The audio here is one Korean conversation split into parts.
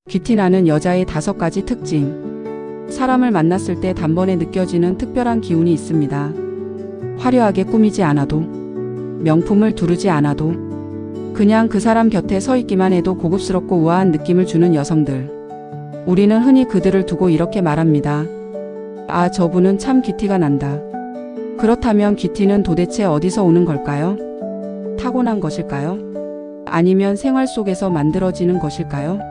귀티나는 여자의 5가지 특징. 사람을 만났을 때 단번에 느껴지는 특별한 기운이 있습니다. 화려하게 꾸미지 않아도, 명품을 두르지 않아도, 그냥 그 사람 곁에 서 있기만 해도 고급스럽고 우아한 느낌을 주는 여성들. 우리는 흔히 그들을 두고 이렇게 말합니다. 아, 저분은 참 귀티가 난다. 그렇다면 귀티는 도대체 어디서 오는 걸까요? 타고난 것일까요? 아니면 생활 속에서 만들어지는 것일까요?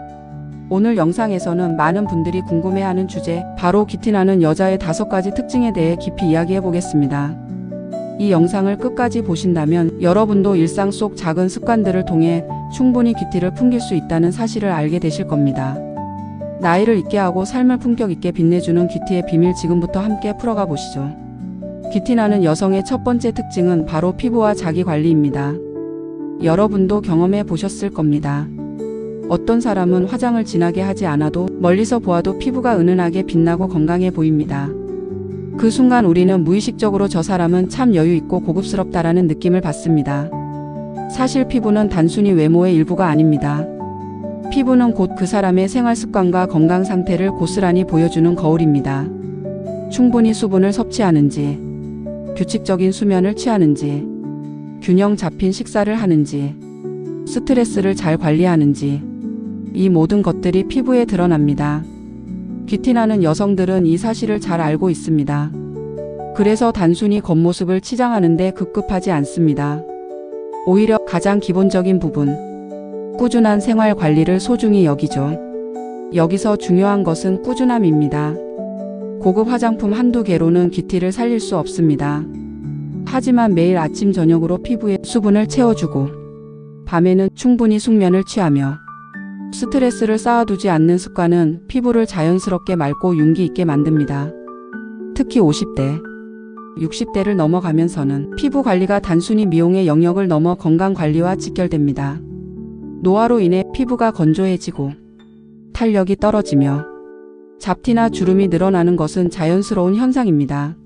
오늘 영상에서는 많은 분들이 궁금해하는 주제, 바로 귀티나는 여자의 5가지 특징에 대해 깊이 이야기해 보겠습니다. 이 영상을 끝까지 보신다면 여러분도 일상 속 작은 습관들을 통해 충분히 귀티를 풍길 수 있다는 사실을 알게 되실 겁니다. 나이를 잊게 하고 삶을 품격 있게 빛내주는 귀티의 비밀, 지금부터 함께 풀어가 보시죠. 귀티나는 여성의 첫 번째 특징은 바로 피부와 자기 관리입니다. 여러분도 경험해 보셨을 겁니다. 어떤 사람은 화장을 진하게 하지 않아도 멀리서 보아도 피부가 은은하게 빛나고 건강해 보입니다. 그 순간 우리는 무의식적으로 저 사람은 참 여유있고 고급스럽다라는 느낌을 받습니다. 사실 피부는 단순히 외모의 일부가 아닙니다. 피부는 곧 그 사람의 생활 습관과 건강 상태를 고스란히 보여주는 거울입니다. 충분히 수분을 섭취하는지, 규칙적인 수면을 취하는지, 균형 잡힌 식사를 하는지, 스트레스를 잘 관리하는지, 이 모든 것들이 피부에 드러납니다. 귀티나는 여성들은 이 사실을 잘 알고 있습니다. 그래서 단순히 겉모습을 치장하는 데 급급하지 않습니다. 오히려 가장 기본적인 부분, 꾸준한 생활 관리를 소중히 여기죠. 여기서 중요한 것은 꾸준함입니다. 고급 화장품 한두 개로는 귀티를 살릴 수 없습니다. 하지만 매일 아침 저녁으로 피부에 수분을 채워주고, 밤에는 충분히 숙면을 취하며 스트레스를 쌓아두지 않는 습관은 피부를 자연스럽게 맑고 윤기 있게 만듭니다. 특히 50대, 60대를 넘어가면서는 피부 관리가 단순히 미용의 영역을 넘어 건강 관리와 직결됩니다. 노화로 인해 피부가 건조해지고 탄력이 떨어지며 잡티나 주름이 늘어나는 것은 자연스러운 현상입니다.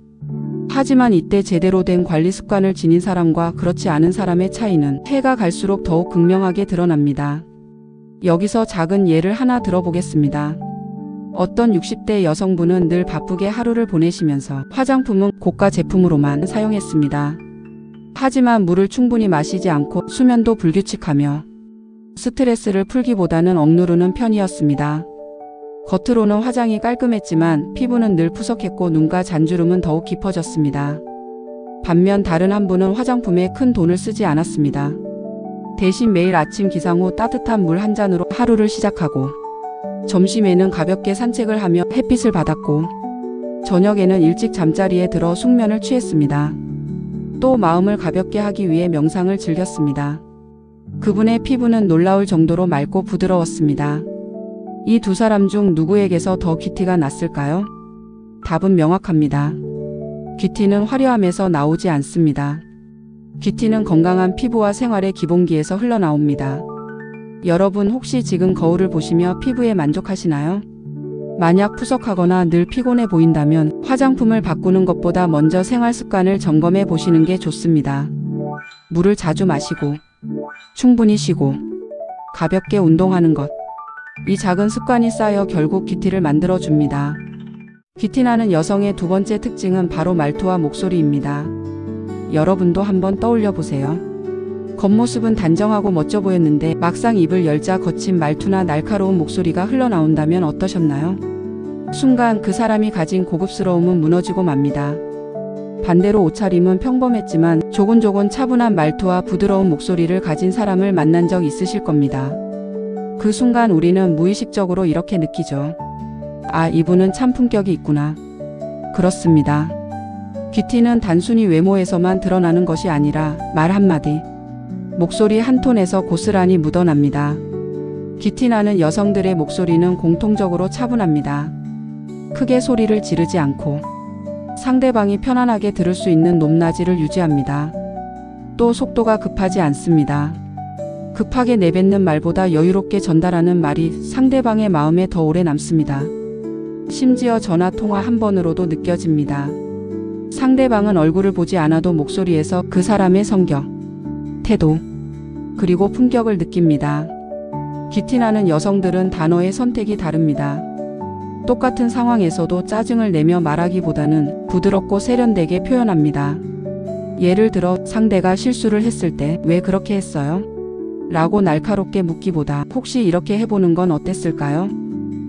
하지만 이때 제대로 된 관리 습관을 지닌 사람과 그렇지 않은 사람의 차이는 해가 갈수록 더욱 극명하게 드러납니다. 여기서 작은 예를 하나 들어보겠습니다. 어떤 60대 여성분은 늘 바쁘게 하루를 보내시면서 화장품은 고가 제품으로만 사용했습니다. 하지만 물을 충분히 마시지 않고 수면도 불규칙하며 스트레스를 풀기보다는 억누르는 편이었습니다. 겉으로는 화장이 깔끔했지만 피부는 늘 푸석했고 눈가 잔주름은 더욱 깊어졌습니다. 반면 다른 한 분은 화장품에 큰 돈을 쓰지 않았습니다. 대신 매일 아침 기상 후 따뜻한 물 한 잔으로 하루를 시작하고, 점심에는 가볍게 산책을 하며 햇빛을 받았고, 저녁에는 일찍 잠자리에 들어 숙면을 취했습니다. 또 마음을 가볍게 하기 위해 명상을 즐겼습니다. 그분의 피부는 놀라울 정도로 맑고 부드러웠습니다. 이 두 사람 중 누구에게서 더 귀티가 났을까요? 답은 명확합니다. 귀티는 화려함에서 나오지 않습니다. 귀티는 건강한 피부와 생활의 기본기에서 흘러나옵니다. 여러분 혹시 지금 거울을 보시며 피부에 만족하시나요? 만약 푸석하거나 늘 피곤해 보인다면 화장품을 바꾸는 것보다 먼저 생활 습관을 점검해 보시는 게 좋습니다. 물을 자주 마시고, 충분히 쉬고, 가볍게 운동하는 것. 이 작은 습관이 쌓여 결국 귀티를 만들어줍니다. 귀티나는 여성의 두 번째 특징은 바로 말투와 목소리입니다. 여러분도 한번 떠올려 보세요. 겉모습은 단정하고 멋져 보였는데 막상 입을 열자 거친 말투나 날카로운 목소리가 흘러나온다면 어떠셨나요? 순간 그 사람이 가진 고급스러움은 무너지고 맙니다. 반대로 옷차림은 평범했지만 조곤조곤 차분한 말투와 부드러운 목소리를 가진 사람을 만난 적 있으실 겁니다. 그 순간 우리는 무의식적으로 이렇게 느끼죠. 아, 이분은 참 품격이 있구나. 그렇습니다. 귀티는 단순히 외모에서만 드러나는 것이 아니라 말 한마디, 목소리 한 톤에서 고스란히 묻어납니다. 귀티나는 여성들의 목소리는 공통적으로 차분합니다. 크게 소리를 지르지 않고 상대방이 편안하게 들을 수 있는 높낮이를 유지합니다. 또 속도가 급하지 않습니다. 급하게 내뱉는 말보다 여유롭게 전달하는 말이 상대방의 마음에 더 오래 남습니다. 심지어 전화 통화 한 번으로도 느껴집니다. 상대방은 얼굴을 보지 않아도 목소리에서 그 사람의 성격, 태도, 그리고 품격을 느낍니다. 귀티나는 여성들은 단어의 선택이 다릅니다. 똑같은 상황에서도 짜증을 내며 말하기보다는 부드럽고 세련되게 표현합니다. 예를 들어 상대가 실수를 했을 때 왜 그렇게 했어요? 라고 날카롭게 묻기보다 혹시 이렇게 해보는 건 어땠을까요?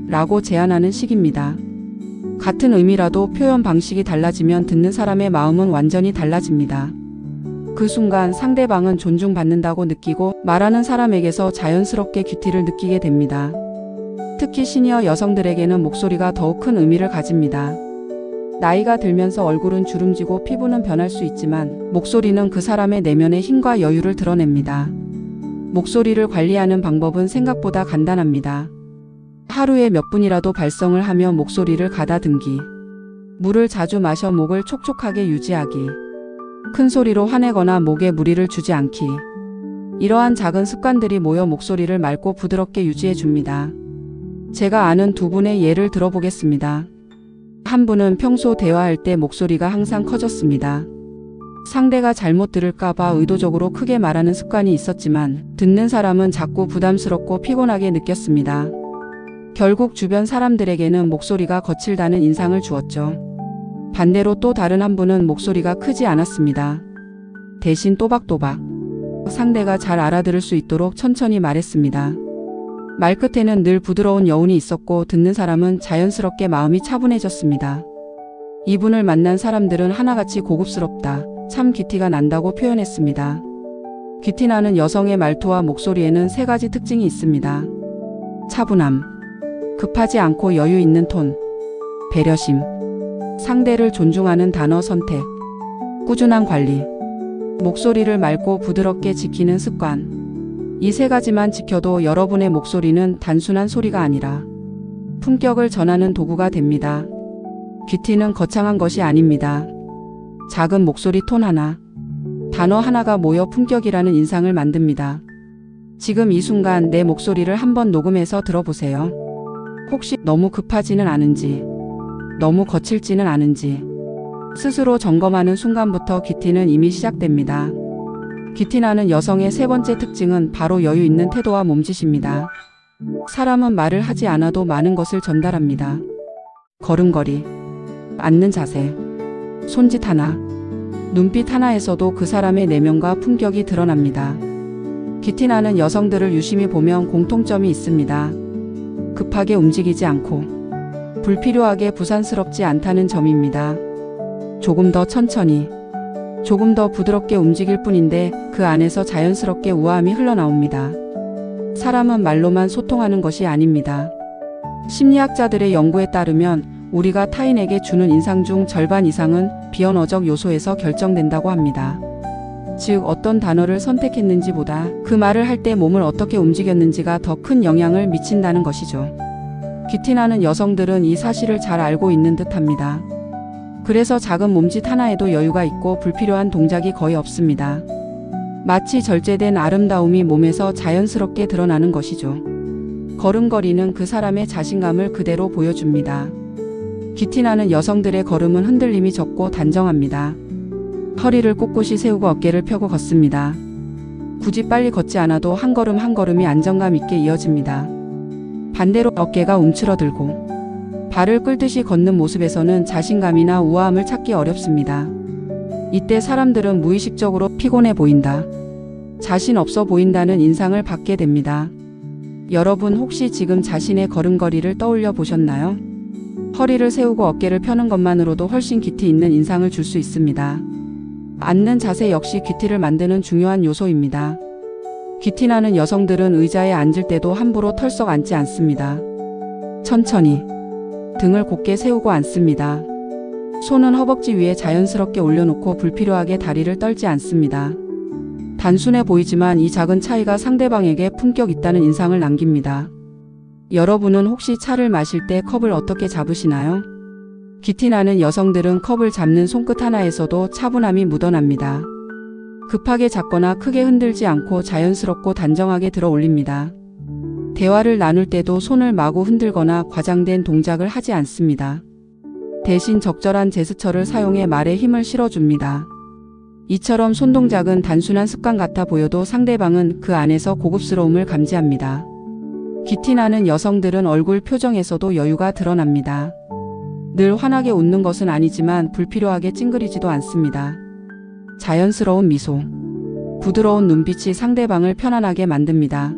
라고 제안하는 식입니다. 같은 의미라도 표현 방식이 달라지면 듣는 사람의 마음은 완전히 달라집니다. 그 순간 상대방은 존중받는다고 느끼고 말하는 사람에게서 자연스럽게 귀티를 느끼게 됩니다. 특히 시니어 여성들에게는 목소리가 더욱 큰 의미를 가집니다. 나이가 들면서 얼굴은 주름지고 피부는 변할 수 있지만 목소리는 그 사람의 내면의 힘과 여유를 드러냅니다. 목소리를 관리하는 방법은 생각보다 간단합니다. 하루에 몇 분이라도 발성을 하며 목소리를 가다듬기. 물을 자주 마셔 목을 촉촉하게 유지하기. 큰 소리로 화내거나 목에 무리를 주지 않기. 이러한 작은 습관들이 모여 목소리를 맑고 부드럽게 유지해 줍니다. 제가 아는 두 분의 예를 들어보겠습니다. 한 분은 평소 대화할 때 목소리가 항상 커졌습니다. 상대가 잘못 들을까봐 의도적으로 크게 말하는 습관이 있었지만 듣는 사람은 자꾸 부담스럽고 피곤하게 느꼈습니다. 결국 주변 사람들에게는 목소리가 거칠다는 인상을 주었죠. 반대로 또 다른 한 분은 목소리가 크지 않았습니다. 대신 또박또박 상대가 잘 알아들을 수 있도록 천천히 말했습니다. 말 끝에는 늘 부드러운 여운이 있었고 듣는 사람은 자연스럽게 마음이 차분해졌습니다. 이분을 만난 사람들은 하나같이 고급스럽다, 참 귀티가 난다고 표현했습니다. 귀티나는 여성의 말투와 목소리에는 세 가지 특징이 있습니다. 차분함, 급하지 않고 여유 있는 톤, 배려심, 상대를 존중하는 단어 선택, 꾸준한 관리, 목소리를 맑고 부드럽게 지키는 습관. 이 세 가지만 지켜도 여러분의 목소리는 단순한 소리가 아니라 품격을 전하는 도구가 됩니다. 귀티는 거창한 것이 아닙니다. 작은 목소리 톤 하나, 단어 하나가 모여 품격이라는 인상을 만듭니다. 지금 이 순간 내 목소리를 한번 녹음해서 들어보세요. 혹시 너무 급하지는 않은지, 너무 거칠지는 않은지 스스로 점검하는 순간부터 귀티는 이미 시작됩니다. 귀티나는 여성의 세 번째 특징은 바로 여유 있는 태도와 몸짓입니다. 사람은 말을 하지 않아도 많은 것을 전달합니다. 걸음걸이, 앉는 자세, 손짓 하나, 눈빛 하나에서도 그 사람의 내면과 품격이 드러납니다. 귀티나는 여성들을 유심히 보면 공통점이 있습니다. 급하게 움직이지 않고 불필요하게 부산스럽지 않다는 점입니다. 조금 더 천천히, 조금 더 부드럽게 움직일 뿐인데 그 안에서 자연스럽게 우아함이 흘러나옵니다. 사람은 말로만 소통하는 것이 아닙니다. 심리학자들의 연구에 따르면 우리가 타인에게 주는 인상 중 절반 이상은 비언어적 요소에서 결정된다고 합니다. 즉 어떤 단어를 선택했는지보다 그 말을 할 때 몸을 어떻게 움직였는지가 더 큰 영향을 미친다는 것이죠. 귀티나는 여성들은 이 사실을 잘 알고 있는 듯합니다. 그래서 작은 몸짓 하나에도 여유가 있고 불필요한 동작이 거의 없습니다. 마치 절제된 아름다움이 몸에서 자연스럽게 드러나는 것이죠. 걸음걸이는 그 사람의 자신감을 그대로 보여줍니다. 귀티나는 여성들의 걸음은 흔들림이 적고 단정합니다. 허리를 꼿꼿이 세우고 어깨를 펴고 걷습니다. 굳이 빨리 걷지 않아도 한 걸음 한 걸음이 안정감 있게 이어집니다. 반대로 어깨가 움츠러들고 발을 끌듯이 걷는 모습에서는 자신감이나 우아함을 찾기 어렵습니다. 이때 사람들은 무의식적으로 피곤해 보인다, 자신 없어 보인다는 인상을 받게 됩니다. 여러분 혹시 지금 자신의 걸음걸이를 떠올려 보셨나요? 허리를 세우고 어깨를 펴는 것만으로도 훨씬 귀티 있는 인상을 줄 수 있습니다. 앉는 자세 역시 귀티를 만드는 중요한 요소입니다. 귀티나는 여성들은 의자에 앉을 때도 함부로 털썩 앉지 않습니다. 천천히 등을 곧게 세우고 앉습니다. 손은 허벅지 위에 자연스럽게 올려놓고 불필요하게 다리를 떨지 않습니다. 단순해 보이지만 이 작은 차이가 상대방에게 품격 있다는 인상을 남깁니다. 여러분은 혹시 차를 마실 때 컵을 어떻게 잡으시나요? 귀티나는 여성들은 컵을 잡는 손끝 하나에서도 차분함이 묻어납니다. 급하게 잡거나 크게 흔들지 않고 자연스럽고 단정하게 들어 올립니다. 대화를 나눌 때도 손을 마구 흔들거나 과장된 동작을 하지 않습니다. 대신 적절한 제스처를 사용해 말에 힘을 실어줍니다. 이처럼 손동작은 단순한 습관 같아 보여도 상대방은 그 안에서 고급스러움을 감지합니다. 기티 나는 여성들은 얼굴 표정에서도 여유가 드러납니다. 늘 환하게 웃는 것은 아니지만 불필요하게 찡그리지도 않습니다. 자연스러운 미소, 부드러운 눈빛이 상대방을 편안하게 만듭니다.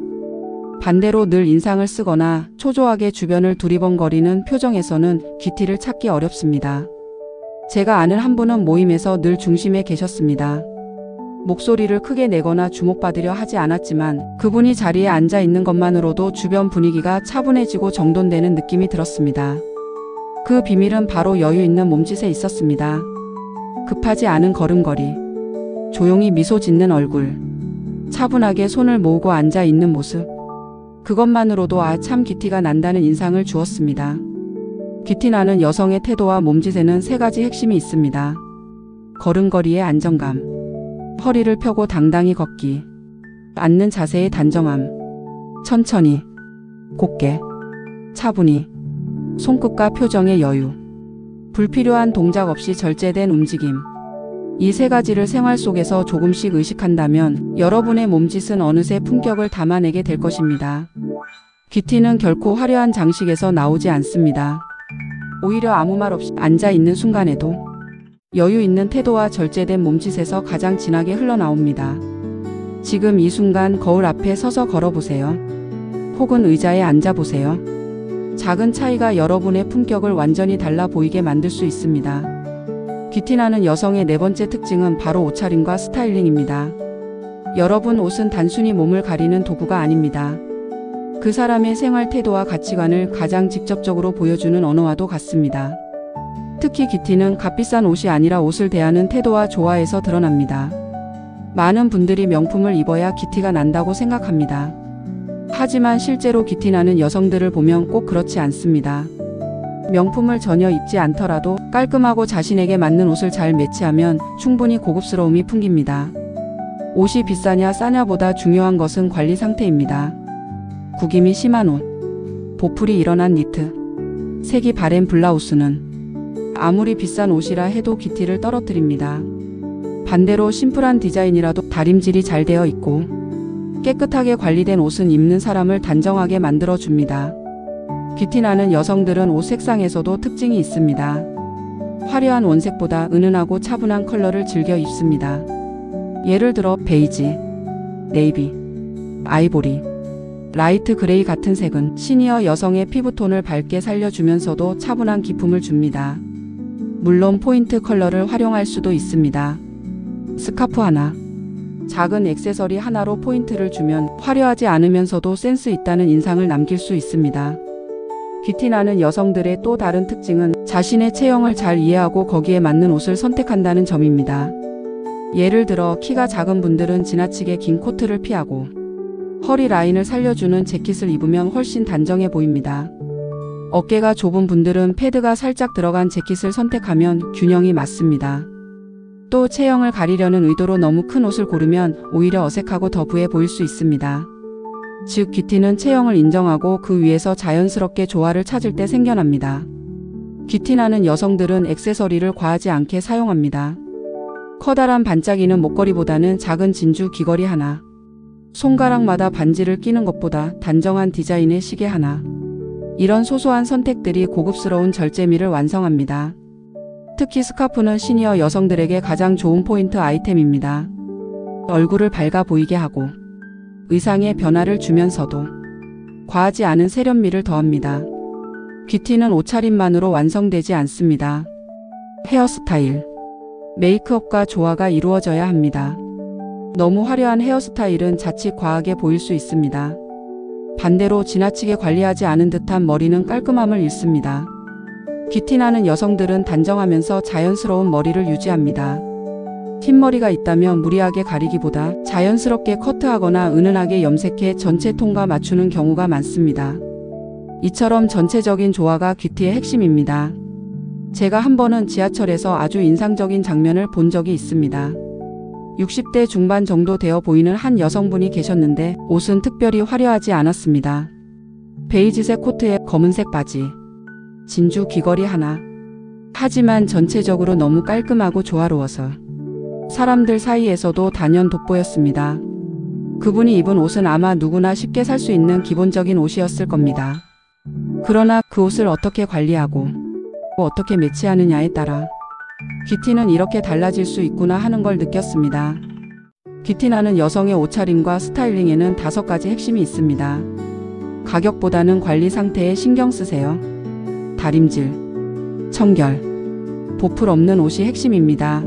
반대로 늘 인상을 쓰거나 초조하게 주변을 두리번거리는 표정에서는 기티를 찾기 어렵습니다. 제가 아는 한 분은 모임에서 늘 중심에 계셨습니다. 목소리를 크게 내거나 주목받으려 하지 않았지만 그분이 자리에 앉아 있는 것만으로도 주변 분위기가 차분해지고 정돈되는 느낌이 들었습니다. 그 비밀은 바로 여유 있는 몸짓에 있었습니다. 급하지 않은 걸음걸이, 조용히 미소 짓는 얼굴, 차분하게 손을 모으고 앉아 있는 모습. 그것만으로도 참 기티가 난다는 인상을 주었습니다. 기티 나는 여성의 태도와 몸짓에는 세 가지 핵심이 있습니다. 걸음걸이의 안정감, 허리를 펴고 당당히 걷기, 앉는 자세의 단정함, 천천히, 곱게, 차분히, 손끝과 표정의 여유, 불필요한 동작 없이 절제된 움직임. 이 세 가지를 생활 속에서 조금씩 의식한다면 여러분의 몸짓은 어느새 품격을 담아내게 될 것입니다. 기티는 결코 화려한 장식에서 나오지 않습니다. 오히려 아무 말 없이 앉아 있는 순간에도 여유 있는 태도와 절제된 몸짓에서 가장 진하게 흘러나옵니다. 지금 이 순간 거울 앞에 서서 걸어보세요. 혹은 의자에 앉아보세요. 작은 차이가 여러분의 품격을 완전히 달라 보이게 만들 수 있습니다. 기티 나는 여성의 네 번째 특징은 바로 옷차림과 스타일링입니다. 여러분, 옷은 단순히 몸을 가리는 도구가 아닙니다. 그 사람의 생활 태도와 가치관을 가장 직접적으로 보여주는 언어와도 같습니다. 특히 기티는 값비싼 옷이 아니라 옷을 대하는 태도와 조화에서 드러납니다. 많은 분들이 명품을 입어야 기티가 난다고 생각합니다. 하지만 실제로 기티 나는 여성들을 보면 꼭 그렇지 않습니다. 명품을 전혀 입지 않더라도 깔끔하고 자신에게 맞는 옷을 잘 매치하면 충분히 고급스러움이 풍깁니다. 옷이 비싸냐 싸냐보다 중요한 것은 관리 상태입니다. 구김이 심한 옷, 보풀이 일어난 니트, 색이 바랜 블라우스는 아무리 비싼 옷이라 해도 기티를 떨어뜨립니다. 반대로 심플한 디자인이라도 다림질이 잘 되어 있고 깨끗하게 관리된 옷은 입는 사람을 단정하게 만들어줍니다. 기티 나는 여성들은 옷 색상에서도 특징이 있습니다. 화려한 원색보다 은은하고 차분한 컬러를 즐겨 입습니다. 예를 들어 베이지, 네이비, 아이보리, 라이트 그레이 같은 색은 시니어 여성의 피부톤을 밝게 살려주면서도 차분한 기품을 줍니다. 물론 포인트 컬러를 활용할 수도 있습니다. 스카프 하나, 작은 액세서리 하나로 포인트를 주면 화려하지 않으면서도 센스 있다는 인상을 남길 수 있습니다. 기티 나는 여성들의 또 다른 특징은 자신의 체형을 잘 이해하고 거기에 맞는 옷을 선택한다는 점입니다. 예를 들어 키가 작은 분들은 지나치게 긴 코트를 피하고 허리 라인을 살려주는 재킷을 입으면 훨씬 단정해 보입니다. 어깨가 좁은 분들은 패드가 살짝 들어간 재킷을 선택하면 균형이 맞습니다. 또 체형을 가리려는 의도로 너무 큰 옷을 고르면 오히려 어색하고 더 부해 보일 수 있습니다. 즉, 기티는 체형을 인정하고 그 위에서 자연스럽게 조화를 찾을 때 생겨납니다. 기티 나는 여성들은 액세서리를 과하지 않게 사용합니다. 커다란 반짝이는 목걸이보다는 작은 진주 귀걸이 하나, 손가락마다 반지를 끼는 것보다 단정한 디자인의 시계 하나, 이런 소소한 선택들이 고급스러운 절제미를 완성합니다. 특히 스카프는 시니어 여성들에게 가장 좋은 포인트 아이템입니다. 얼굴을 밝아 보이게 하고 의상에 변화를 주면서도 과하지 않은 세련미를 더합니다. 기티는 옷차림만으로 완성되지 않습니다. 헤어스타일, 메이크업과 조화가 이루어져야 합니다. 너무 화려한 헤어스타일은 자칫 과하게 보일 수 있습니다. 반대로 지나치게 관리하지 않은 듯한 머리는 깔끔함을 잃습니다. 기티 나는 여성들은 단정하면서 자연스러운 머리를 유지합니다. 흰머리가 있다면 무리하게 가리기보다 자연스럽게 커트하거나 은은하게 염색해 전체 톤과 맞추는 경우가 많습니다. 이처럼 전체적인 조화가 기티의 핵심입니다. 제가 한 번은 지하철에서 아주 인상적인 장면을 본 적이 있습니다. 60대 중반 정도 되어 보이는 한 여성분이 계셨는데 옷은 특별히 화려하지 않았습니다. 베이지색 코트에 검은색 바지, 진주 귀걸이 하나. 하지만 전체적으로 너무 깔끔하고 조화로워서 사람들 사이에서도 단연 돋보였습니다. 그분이 입은 옷은 아마 누구나 쉽게 살 수 있는 기본적인 옷이었을 겁니다. 그러나 그 옷을 어떻게 관리하고 어떻게 매치하느냐에 따라 귀티는 이렇게 달라질 수 있구나 하는 걸 느꼈습니다. 귀티나는 여성의 옷차림과 스타일링에는 5가지 핵심이 있습니다. 가격보다는 관리 상태에 신경 쓰세요. 다림질, 청결, 보풀 없는 옷이 핵심입니다.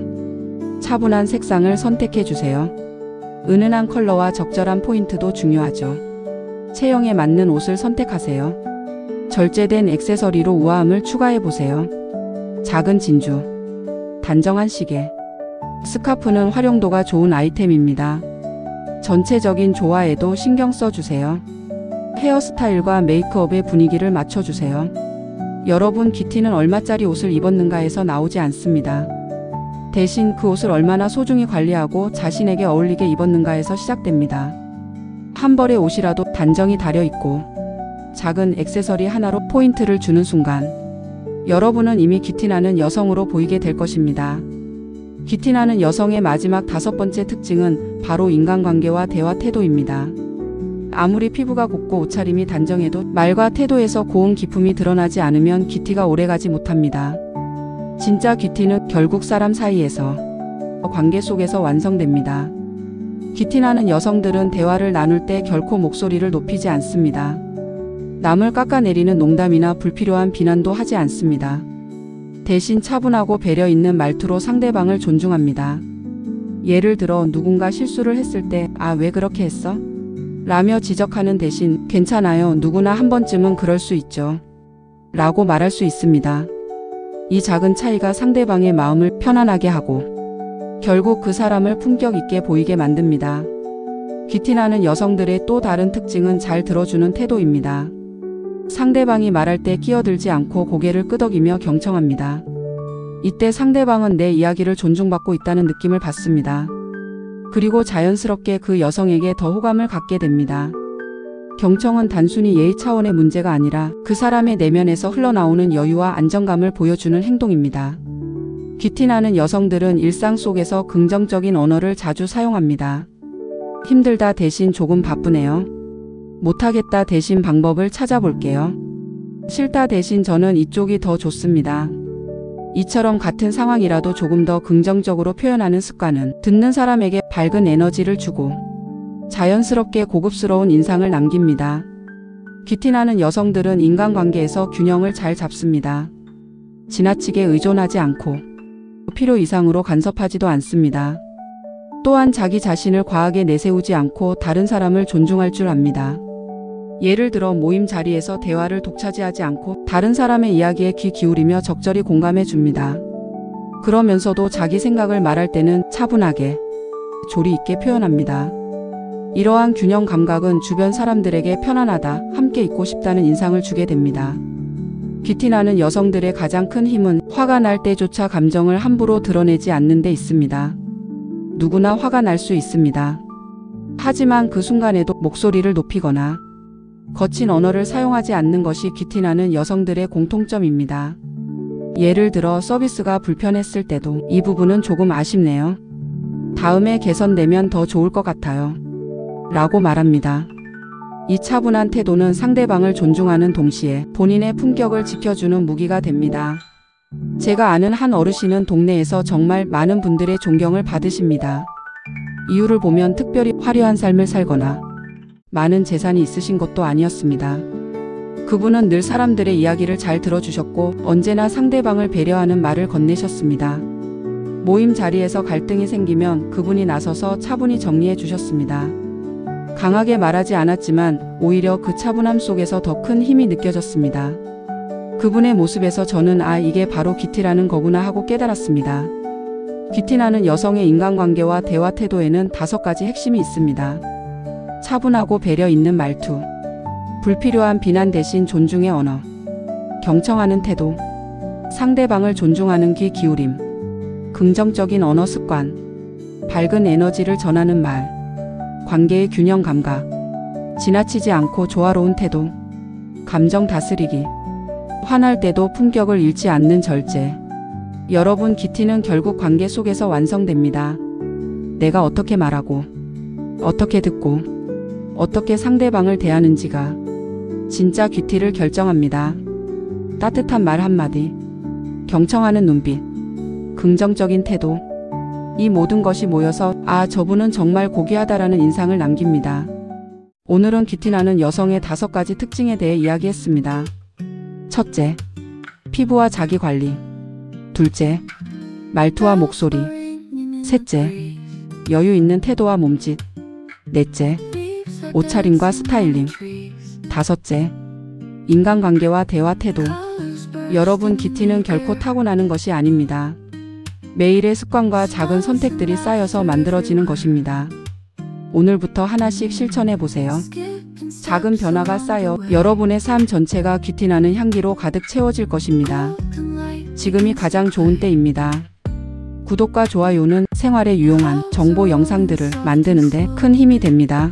차분한 색상을 선택해 주세요. 은은한 컬러와 적절한 포인트도 중요하죠. 체형에 맞는 옷을 선택하세요. 절제된 액세서리로 우아함을 추가해 보세요. 작은 진주, 단정한 시계, 스카프는 활용도가 좋은 아이템입니다. 전체적인 조화에도 신경 써주세요. 헤어스타일과 메이크업의 분위기를 맞춰주세요. 여러분, 귀티는 얼마짜리 옷을 입었는가에서 나오지 않습니다. 대신 그 옷을 얼마나 소중히 관리하고 자신에게 어울리게 입었는가에서 시작됩니다. 한 벌의 옷이라도 단정히 다려입고 작은 액세서리 하나로 포인트를 주는 순간 여러분은 이미 귀티나는 여성으로 보이게 될 것입니다. 귀티나는 여성의 마지막 5번째 특징은 바로 인간관계와 대화 태도입니다. 아무리 피부가 곱고 옷차림이 단정해도 말과 태도에서 고운 기품이 드러나지 않으면 귀티가 오래가지 못합니다. 진짜 귀티는 결국 사람 사이에서 관계 속에서 완성됩니다. 귀티나는 여성들은 대화를 나눌 때 결코 목소리를 높이지 않습니다. 남을 깎아내리는 농담이나 불필요한 비난도 하지 않습니다. 대신 차분하고 배려 있는 말투로 상대방을 존중합니다. 예를 들어 누군가 실수를 했을 때 "아, 왜 그렇게 했어?" 라며 지적하는 대신 "괜찮아요. 누구나 한 번쯤은 그럴 수 있죠." 라고 말할 수 있습니다. 이 작은 차이가 상대방의 마음을 편안하게 하고 결국 그 사람을 품격 있게 보이게 만듭니다. 귀티나는 여성들의 또 다른 특징은 잘 들어주는 태도입니다. 상대방이 말할 때 끼어들지 않고 고개를 끄덕이며 경청합니다. 이때 상대방은 내 이야기를 존중받고 있다는 느낌을 받습니다. 그리고 자연스럽게 그 여성에게 더 호감을 갖게 됩니다. 경청은 단순히 예의 차원의 문제가 아니라 그 사람의 내면에서 흘러나오는 여유와 안정감을 보여주는 행동입니다. 귀티나는 여성들은 일상 속에서 긍정적인 언어를 자주 사용합니다. "힘들다" 대신 "조금 바쁘네요." "못하겠다" 대신 "방법을 찾아볼게요." "싫다" 대신 "저는 이쪽이 더 좋습니다." 이처럼 같은 상황이라도 조금 더 긍정적으로 표현하는 습관은 듣는 사람에게 밝은 에너지를 주고 자연스럽게 고급스러운 인상을 남깁니다. 귀티나는 여성들은 인간관계에서 균형을 잘 잡습니다. 지나치게 의존하지 않고 필요 이상으로 간섭하지도 않습니다. 또한 자기 자신을 과하게 내세우지 않고 다른 사람을 존중할 줄 압니다. 예를 들어 모임 자리에서 대화를 독차지하지 않고 다른 사람의 이야기에 귀 기울이며 적절히 공감해 줍니다. 그러면서도 자기 생각을 말할 때는 차분하게, 조리 있게 표현합니다. 이러한 균형 감각은 주변 사람들에게 편안하다, 함께 있고 싶다는 인상을 주게 됩니다. 귀티나는 여성들의 가장 큰 힘은 화가 날 때조차 감정을 함부로 드러내지 않는 데 있습니다. 누구나 화가 날 수 있습니다. 하지만 그 순간에도 목소리를 높이거나 거친 언어를 사용하지 않는 것이 귀티나는 여성들의 공통점입니다. 예를 들어 서비스가 불편했을 때도 "이 부분은 조금 아쉽네요. 다음에 개선되면 더 좋을 것 같아요." 라고 말합니다. 이 차분한 태도는 상대방을 존중하는 동시에 본인의 품격을 지켜주는 무기가 됩니다. 제가 아는 한 어르신은 동네에서 정말 많은 분들의 존경을 받으십니다. 이유를 보면 특별히 화려한 삶을 살거나 많은 재산이 있으신 것도 아니었습니다. 그분은 늘 사람들의 이야기를 잘 들어주셨고 언제나 상대방을 배려하는 말을 건네셨습니다. 모임 자리에서 갈등이 생기면 그분이 나서서 차분히 정리해 주셨습니다. 강하게 말하지 않았지만 오히려 그 차분함 속에서 더 큰 힘이 느껴졌습니다. 그분의 모습에서 저는 "아, 이게 바로 귀티라는 거구나" 하고 깨달았습니다. 귀티나는 여성의 인간관계와 대화 태도에는 5가지 핵심이 있습니다. 차분하고 배려 있는 말투, 불필요한 비난 대신 존중의 언어, 경청하는 태도, 상대방을 존중하는 귀 기울임, 긍정적인 언어 습관, 밝은 에너지를 전하는 말, 관계의 균형 감각, 지나치지 않고 조화로운 태도, 감정 다스리기, 화날 때도 품격을 잃지 않는 절제. 여러분, 귀티는 결국 관계 속에서 완성됩니다. 내가 어떻게 말하고 어떻게 듣고 어떻게 상대방을 대하는지가 진짜 귀티를 결정합니다. 따뜻한 말 한마디, 경청하는 눈빛, 긍정적인 태도, 이 모든 것이 모여서 저분은 정말 고귀하다라는 인상을 남깁니다. 오늘은 귀티나는 여성의 5가지 특징에 대해 이야기했습니다. 첫째, 피부와 자기관리. 둘째, 말투와 목소리. 셋째, 여유 있는 태도와 몸짓. 넷째, 옷차림과 스타일링. 다섯째, 인간관계와 대화 태도. 여러분, 귀티는 결코 타고나는 것이 아닙니다. 매일의 습관과 작은 선택들이 쌓여서 만들어지는 것입니다. 오늘부터 하나씩 실천해 보세요. 작은 변화가 쌓여 여러분의 삶 전체가 귀티나는 향기로 가득 채워질 것입니다. 지금이 가장 좋은 때입니다. 구독과 좋아요는 생활에 유용한 정보 영상들을 만드는 데 큰 힘이 됩니다.